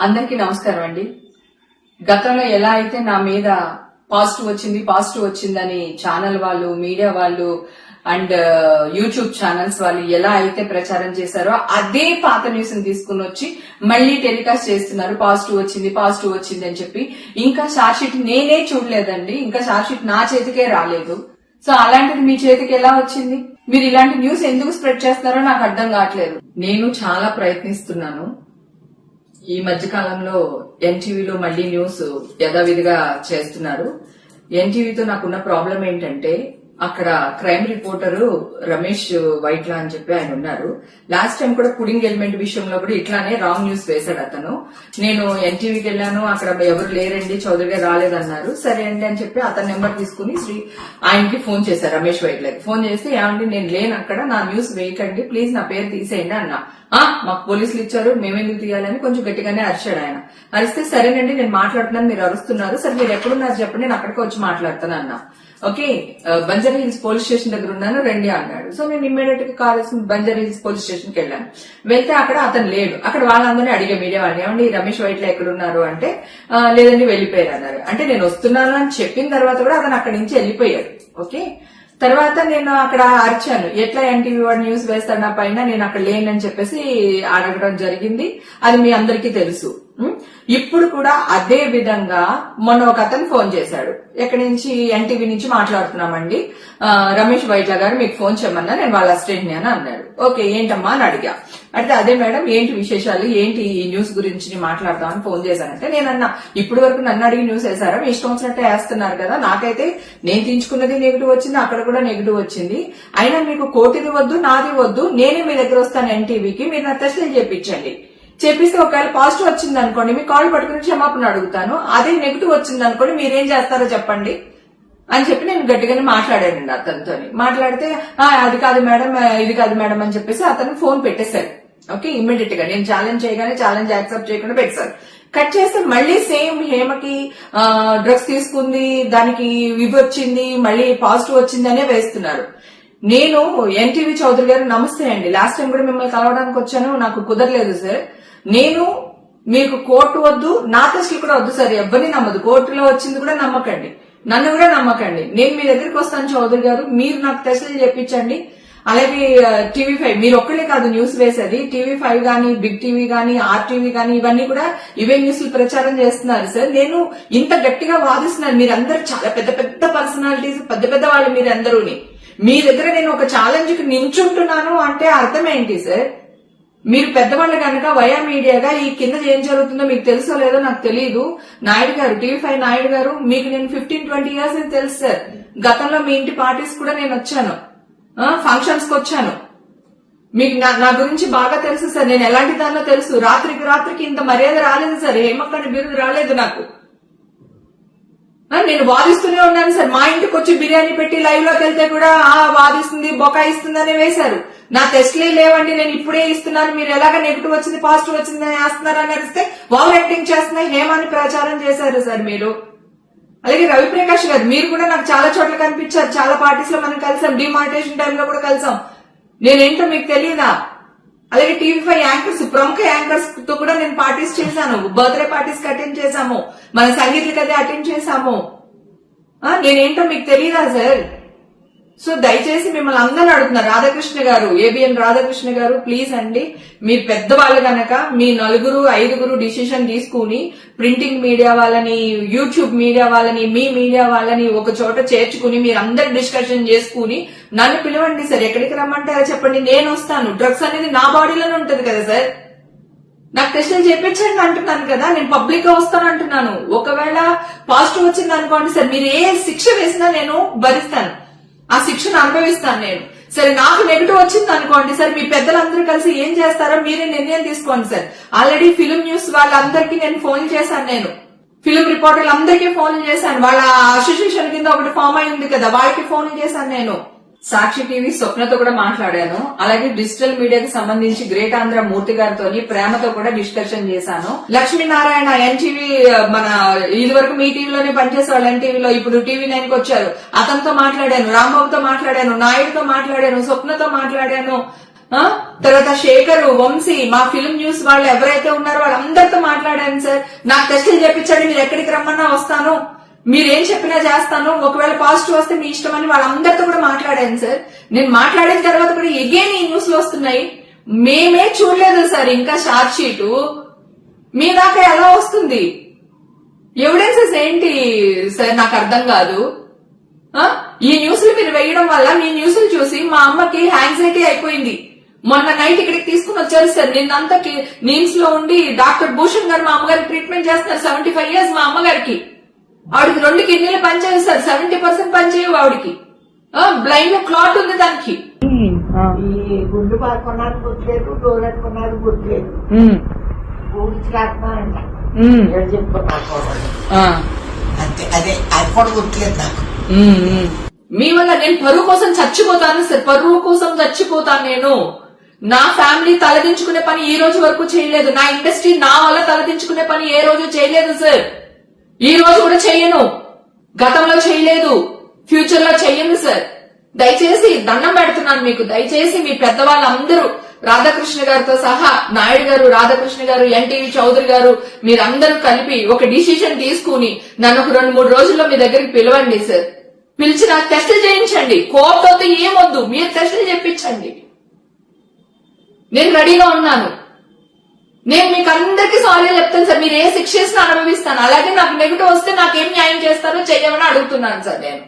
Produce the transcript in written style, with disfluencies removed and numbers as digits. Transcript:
అందరికీ నమస్కారం అండి. గతంలో ఎలా అయితే నా మీద పాజిటివ్ వచ్చిందని ఛానల్ వాళ్ళు, మీడియా వాళ్ళు అండ్ యూట్యూబ్ ఛానల్స్ వాళ్ళు ఎలా అయితే ప్రచారం చేశారో అదే పాత న్యూస్ ని తీసుకుని వచ్చి మళ్ళీ టెలికాస్ట్ చేస్తున్నారు. పాజిటివ్ వచ్చింది అని చెప్పి. ఇంకా చార్జ్ షీట్ నేనే చూడలేదండి. ఇంకా చార్జ్ షీట్ నా చేతికే రాలేదు. సో అలాంటిది మీ చేతికి ఎలా వచ్చింది? మీరు ఇలాంటి న్యూస్ ఎందుకు స్ప్రెడ్ చేస్తున్నారో నాకు అర్థం కావట్లేదు. నేను చాలా ప్రయత్నిస్తున్నాను. ఈ మధ్య కాలంలో ఎన్టీవీలో మళ్లీ న్యూస్ యథావిధిగా చేస్తున్నారు. ఎన్టీవీతో నాకున్న ప్రాబ్లం ఏంటంటే అక్కడ క్రైమ్ రిపోర్టర్ రమేష్ వైట్లా అని చెప్పి ఆయన ఉన్నారు. లాస్ట్ టైం కూడా పుడింగ్ ఎలిమెంట్ విషయంలో కూడా ఇట్లానే రాంగ్ న్యూస్ వేశాడు అతను. నేను ఎన్టీవీకి వెళ్ళాను, అక్కడ ఎవరు లేరండి, చౌదరి గారు రాలేదన్నారు. సరే అండి అని చెప్పి అతని నెంబర్ తీసుకుని ఆయనకి ఫోన్ చేశారు, రమేష్ వైట్లకి ఫోన్ చేస్తే, ఏమండి నేను లేను అక్కడ, నా న్యూస్ వేయకండి ప్లీజ్, నా పేరు తీసేయండి అన్నా. మాకు పోలీసులు ఇచ్చారు, మేమెందుకు తీయాలని కొంచెం గట్టిగానే అరిచాడు ఆయన. అరిస్తే సరేనండి నేను మాట్లాడుతున్నాను, మీరు అరుస్తున్నారు, సరే మీరు ఎక్కడున్నారు చెప్పండి, నేను అక్కడికి వచ్చి మాట్లాడుతాను అన్నా. Okay, Banjara hills police station దగ్గర ఉన్నాను రండి అన్నాడు. సో నేను ఇమ్మీడియట్ గా కాల్ చేసి బంజారా హిల్స్ పోలీస్ స్టేషన్ కి వెళ్ళాను. వెళ్తే అక్కడ అతను లేడు. అక్కడ వాళ్ళందరినీ అడిగే మీడియా వాళ్ళని, ఏమండి రమేష్ వైట్ల ఎక్కడున్నారు అంటే, లేదండి వెళ్లిపోయారు అన్నారు. అంటే నేను వస్తున్నాను అని చెప్పిన తర్వాత కూడా అతను అక్కడి నుంచి వెళ్లిపోయాడు. ఓకే, తర్వాత నేను అక్కడ అరిచాను, ఎట్లా ఎన్టీవీ వాడు న్యూస్ వేస్తాడు నా పైన, నేను అక్కడ లేనని చెప్పేసి అడగడం జరిగింది. అది మీ అందరికీ తెలుసు. ఇప్పుడు కూడా అదే విధంగా మొన్న ఒక అతను ఫోన్ చేశాడు, ఎక్కడి నుంచి, ఎన్టీవీ నుంచి మాట్లాడుతున్నామండి, రమేష్ వైట్ల గారు మీకు ఫోన్ చేయమన్నా, నేను వాళ్ళ అసిస్టెంట్ అని అన్నాడు. ఓకే ఏంటమ్మా అని అడిగా. అంటే అదే మేడం ఏంటి విశేషాలు, ఏంటి ఈ న్యూస్ గురించి మాట్లాడదామని ఫోన్ చేశానంటే, నేనన్నా ఇప్పుడు వరకు నన్ను అడిగి న్యూస్ వేశారా, మీ ఇష్టం వచ్చినట్టే వేస్తున్నారు కదా, నాకైతే నేను తీయించుకున్నది నెగిటివ్ వచ్చింది, అక్కడ కూడా నెగిటివ్ వచ్చింది, అయినా మీకు కోటిది వద్దు నాది వద్దు, నేనే మీ దగ్గర వస్తాను ఎన్టీవీకి, మీరు నా టెస్టులు చేయించండి, చేపిస్తే ఒకవేళ పాజిటివ్ వచ్చింది అనుకోండి మీ కాల్ పట్టుకుని క్షమాపణ అడుగుతాను, అదే నెగిటివ్ వచ్చింది అనుకోండి మీరేం చేస్తారో చెప్పండి అని చెప్పి నేను గట్టిగానే మాట్లాడానండి అతనితో. మాట్లాడితే అది కాదు మేడం, ఇది కాదు మేడం అని చెప్పేసి అతను ఫోన్ పెట్టేశారు. ఓకే, ఇమ్మీడియట్ గా నేను ఛాలెంజ్ చేయగానే ఛాలెంజ్ యాక్సెప్ట్ చేయకుండా పెట్టారు. కట్ చేస్తే మళ్ళీ సేమ్ హేమకి డ్రగ్స్ తీసుకుంది, దానికి ఇవి వచ్చింది, మళ్ళీ పాజిటివ్ వచ్చింది అనే వేస్తున్నారు. నేను ఎన్టీవీ చౌదరి గారు నమస్తే అండి, లాస్ట్ టైం కూడా మిమ్మల్ని కలవడానికి వచ్చాను, నాకు కుదరలేదు సార్. నేను మీకు కోర్టు వద్దు, నా టెస్టులు కూడా వద్దు సార్, ఎవరిని నమ్మదు, కోర్టులో వచ్చింది కూడా నమ్మకండి, నన్ను కూడా నమ్మకండి, నేను మీ దగ్గరికి వస్తాను చౌదరి గారు, మీరు నాకు టెస్టులు చెప్పించండి. అలాగే టీవీ5 మీరు ఒక్కళ్ళే కాదు న్యూస్ వేసేది, టీవీ5 గానీ, బిగ్ టీవీ గానీ, ఆర్టీవీ గానీ, ఇవన్నీ కూడా ఇవే న్యూస్లు ప్రచారం చేస్తున్నారు సార్. నేను ఇంత గట్టిగా వాదిస్తున్నాను, మీరందరూ చాలా పెద్ద పెద్ద పర్సనాలిటీస్, పెద్ద పెద్ద వాళ్ళు మీరందరూని, మీ దగ్గర నేను ఒక ఛాలెంజ్ కి నించుంటున్నాను అంటే అర్థం ఏంటి సార్? మీరు పెద్దవాళ్ళు కనుక వయా మీడియాగా ఈ కింద ఏం జరుగుతుందో మీకు తెలుసో లేదో నాకు తెలియదు. నాయుడు గారు, టీవీ5 నాయుడు గారు, మీకు నేను 15-20 ఇయర్స్ తెలుసు సార్. గతంలో మీ ఇంటి పార్టీస్ కూడా నేను వచ్చాను, ఫంక్షన్స్ కి వచ్చాను, మీకు నా గురించి బాగా తెలుసు సార్, నేను ఎలాంటి దానిలో తెలుసు. రాత్రికి ఇంత మర్యాద రాలేదు సార్, హేమక్కని బిరుదు రాలేదు నాకు. నేను వాదిస్తూనే ఉన్నాను సార్. మా ఇంటికి వచ్చి బిర్యానీ పెట్టి లైవ్ లోకి వెళ్తే కూడా వాదిస్తుంది, బొకాయిస్తుంది అని వేశారు. నా టెస్ట్లే లేవండి, నేను ఇప్పుడే ఇస్తున్నాను, మీరు ఎలాగ నెగిటివ్ వచ్చింది పాజిటివ్ వచ్చింది అని వేస్తున్నారు అని అనిపిస్తే ఓవర్ యాక్టింగ్ చేస్తున్నాయి హేమాని ప్రచారం చేశారు సార్ మీరు. అలాగే రవిప్రకాష్ గారు, మీరు కూడా నాకు చాలా చోట్ల కనిపించారు, చాలా పార్టీస్ లో మనం కలిసాం, డిమానిటేషన్ టైంలో కూడా కలిసాం, నేనేంటో మీకు తెలియదా? అలాగే టీవీ5 యాంకర్స్, ప్రముఖ యాంకర్స్ తో కూడా నేను పార్టీస్ చేశాను, బర్త్డే పార్టీస్ కి అటెండ్ చేశాము, మన సంగీతకి అదే అటెండ్ చేశాము, నేనేంటో మీకు తెలియదా సార్? సో దయచేసి మిమ్మల్ని అందరూ అడుగుతున్నారు, రాధాకృష్ణ గారు, ఏబిఎన్ రాధాకృష్ణ గారు, ప్లీజ్ అండి, మీరు పెద్దవాళ్ళు గనక మీ 4-5 డిసిషన్ తీసుకుని ప్రింటింగ్ మీడియా వాళ్ళని, యూట్యూబ్ మీడియా వాళ్ళని, మీ మీడియా వాళ్ళని ఒక చోట చేర్చుకుని మీరందరూ డిస్కషన్ చేసుకుని నన్ను పిలవండి సార్, ఎక్కడికి రమ్మంటారో చెప్పండి, నేను వస్తాను. డ్రగ్స్ అనేది నా బాడీలోనే ఉంటది కదా సార్, నాకు టెస్టులు చేయించండి అంటున్నాను కదా, నేను పబ్లిక్ గా వస్తాను అంటున్నాను. ఒకవేళ పాజిటివ్ వచ్చింది అనుకోండి సార్, మీరు ఏ శిక్ష వేసినా నేను భరిస్తాను, ఆ శిక్షను అనుభవిస్తాను నేను. సరే నాకు నెగిటివ్ వచ్చింది అనుకోండి సార్, మీ పెద్దలందరూ కలిసి ఏం చేస్తారో మీరే నిర్ణయం తీసుకోండి సార్. ఆల్రెడీ ఫిలిం న్యూస్ వాళ్ళందరికీ నేను ఫోన్ చేశాను, నేను ఫిలిం రిపోర్టర్లు అందరికీ ఫోన్లు చేశాను, వాళ్ళ అసోసియేషన్ కింద ఒకటి ఫామ్ అయి ఉంది కదా, వాళ్ళకి ఫోన్లు చేశాను నేను. సాక్షి టీవీ స్వప్నతో కూడా మాట్లాడాను. అలాగే డిజిటల్ మీడియాకి సంబంధించి గ్రేట్ ఆంధ్ర మూర్తి గారితో ప్రేమతో కూడా డిస్కషన్ చేశాను. లక్ష్మీనారాయణ ఎన్టీవీ, మన ఇది వరకు మీ టీవీలోనే పనిచేసేవాళ్ళు ఎన్టీవీలో, ఇప్పుడు టీవీ9 కి వచ్చారు, అతనితో మాట్లాడాను, రాంబాబుతో మాట్లాడాను, నాయుడుతో మాట్లాడాను, స్వప్నతో మాట్లాడాను, తర్వాత శేఖర్, వంశీ, మా ఫిల్మ్ న్యూస్ వాళ్ళు ఎవరైతే ఉన్నారో వాళ్ళందరితో మాట్లాడాను సార్. నాకు టెస్టులు చెప్పించండి, మీరు ఎక్కడికి రమ్మన్నా వస్తాను, మీరేం చెప్పినా చేస్తాను, ఒకవేళ పాజిటివ్ వస్తే మీ ఇష్టం అని వాళ్ళందరితో కూడా మాట్లాడాను సార్. నేను మాట్లాడిన తర్వాత కూడా ఎగైన్ ఈ న్యూస్ లో వస్తున్నాయి. మేమే చూడలేదు సార్ ఇంకా షార్ట్ షీటు, మీ దాకా ఎలా వస్తుంది? ఎవిడెన్సెస్ ఏంటి సార్ నాకు అర్థం కాదు. ఈ న్యూస్లు మీరు వేయడం వల్ల మీ న్యూస్లు చూసి మా అమ్మకి యాంగ్జైటీ అయిపోయింది. మొన్న నైట్ ఇక్కడికి తీసుకుని వచ్చారు సార్. నిన్నంతా నీమ్స్ లో ఉండి డాక్టర్ భూషణ్ గారు మా అమ్మగారికి ట్రీట్మెంట్ చేస్తున్నారు. 75 years మా అమ్మగారికి. ఆవిడకి 2 కిడ్నీలు పనిచేయవు సార్, 70% పనిచేయవు ఆవిడకి. బ్లైండ్ లో క్లాట్ ఉంది దానికి. ఈ గుండు పాడుకున్నారు గుర్తులేదు, డోర్ పెట్టుకున్నారు గుర్తులేదు, ఊహించుకుంటున్నారంట చెప్పుకున్నారు అంతే. అదే అది కూడా గుర్తులేదు నాకు. మీ వల్ల నేను పరువు కోసం చచ్చిపోతాను సార్, పరువు కోసం చచ్చిపోతాను నేను. నా ఫ్యామిలీ తలదించుకునే పని ఈ రోజు వరకు చేయలేదు. నా ఇండస్ట్రీ నా వల్ల తలదించుకునే పని ఏ రోజు చేయలేదు సార్. ఈ రోజు కూడా చెయ్యను, గతంలో చేయలేదు, ఫ్యూచర్ లో చెయ్యను సార్. దయచేసి దండం పెడుతున్నాను మీకు. దయచేసి మీ పెద్దవాళ్ళందరూ రాధాకృష్ణ గారితో సహా, నాయుడు గారు, రాధాకృష్ణ గారు, ఎన్టీవీ చౌదరి గారు, మీరందరూ కలిపి ఒక డిసిషన్ తీసుకుని నన్ను ఒక 2-3 రోజుల్లో మీ దగ్గరికి పిలవండి సార్. పిలిచి నాకు టెస్టులు చేయించండి. కోర్టుతో ఏమొద్దు, మీరు టెస్టులు చేయించండి. నేను రెడీగా ఉన్నాను. నేను మీకు అందరికీ సారీ చెప్తాను సార్. మీరు ఏ శిక్ష చేసినా అనుభవిస్తాను. అలాగే నాకు నెగిటివ్ వస్తే నాకేం న్యాయం చేస్తారో చెయ్యమని అడుగుతున్నాను సార్ నేను.